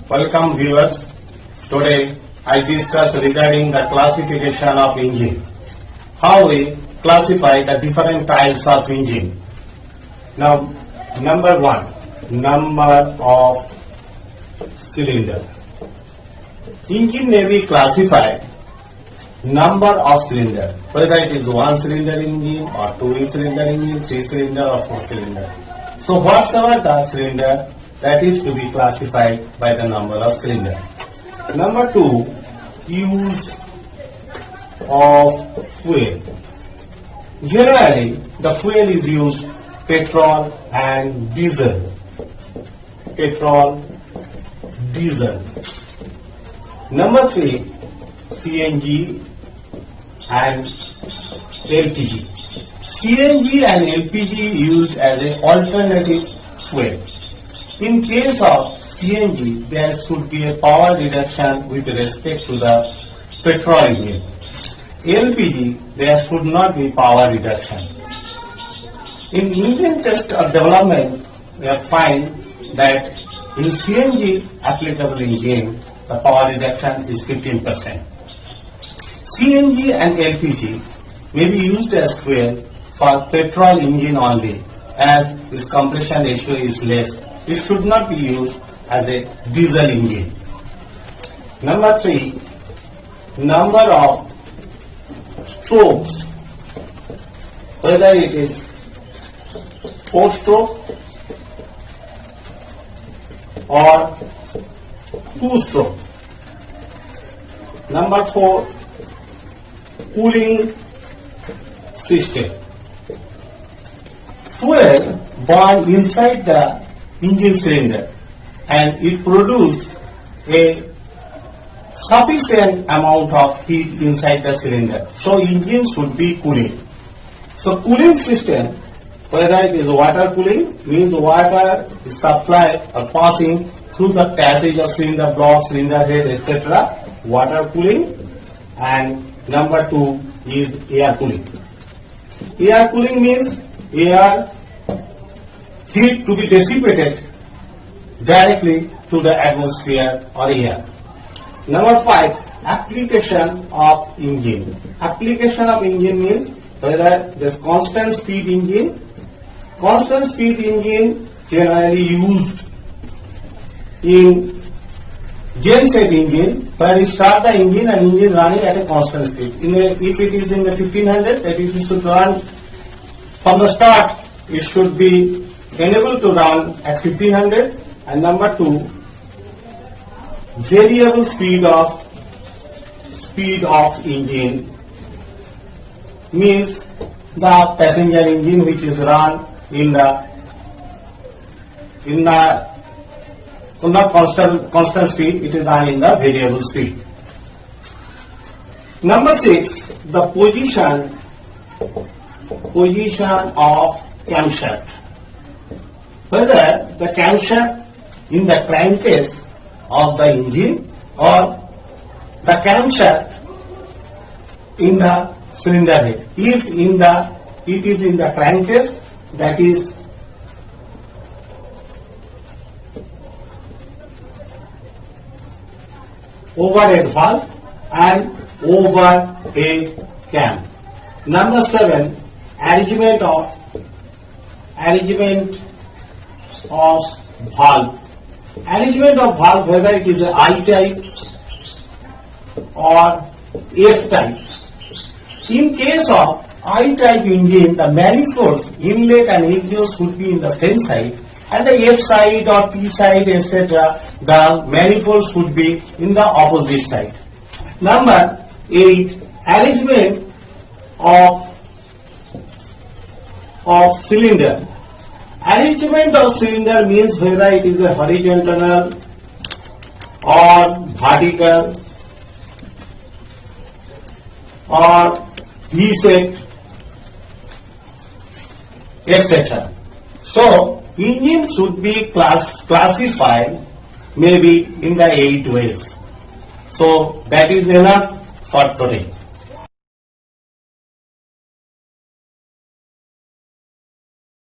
Welcome viewers. Today I discuss regarding the classification of engine. How we classify the different types of engine. Now, number one, number of cylinder. Engine may be classified number of cylinder, whether it is one cylinder engine or two cylinder engine, three cylinder or four cylinder. So whatsoever the cylinder, that is to be classified by the number of cylinder. Number two, use of fuel. Generally, the fuel is used petrol and diesel. Petrol, diesel. Number three, CNG and LPG. CNG and LPG used as an alternative fuel. In case of CNG, there should be a power reduction with respect to the petrol engine. LPG, there should not be power reduction. In engine test or development, we have find that in CNG applicable engine, the power reduction is 15%. CNG and LPG may be used as fuel for petrol engine only, as its compression ratio is less. It should not be used as a diesel engine. Number three, number of strokes, whether it is 4-stroke or 2-stroke. Number four, cooling system. Fuel burned inside the engine cylinder and it produces a sufficient amount of heat inside the cylinder. So engine should be cooling. So cooling system, whether it is water cooling, means water is supplied or passing through the passage of cylinder block, cylinder head, etc. Water cooling. And number two is air cooling. Air cooling means air heat to be dissipated directly to the atmosphere or air. Number five, application of engine. Application of engine means whether there is constant speed engine. Constant speed engine generally used in genset engine, where you start the engine and engine running at a constant speed. If it is in the 1500, that is, it should run from the start, it should be enabled to run at 1500. And number two, variable speed of engine means the passenger engine which is run in not constant speed, it is run in the variable speed. Number six, the position of camshaft. Whether the camshaft in the crankcase of the engine or the camshaft in the cylinder head. If it is in the crankcase, that is overhead valve and overhead cam. Number seven, arrangement of valve. Arrangement of valve, whether it is I type or F type. In case of I type engine, the manifolds, inlet and exhaust would be in the same side, and the F side or P side, etc., the manifolds would be in the opposite side. Number 8, arrangement of cylinder. Arrangement of cylinder means whether it is a horizontal or vertical or V-shaped, etc. So engine should be classified maybe in the 8 ways. So that is enough for today.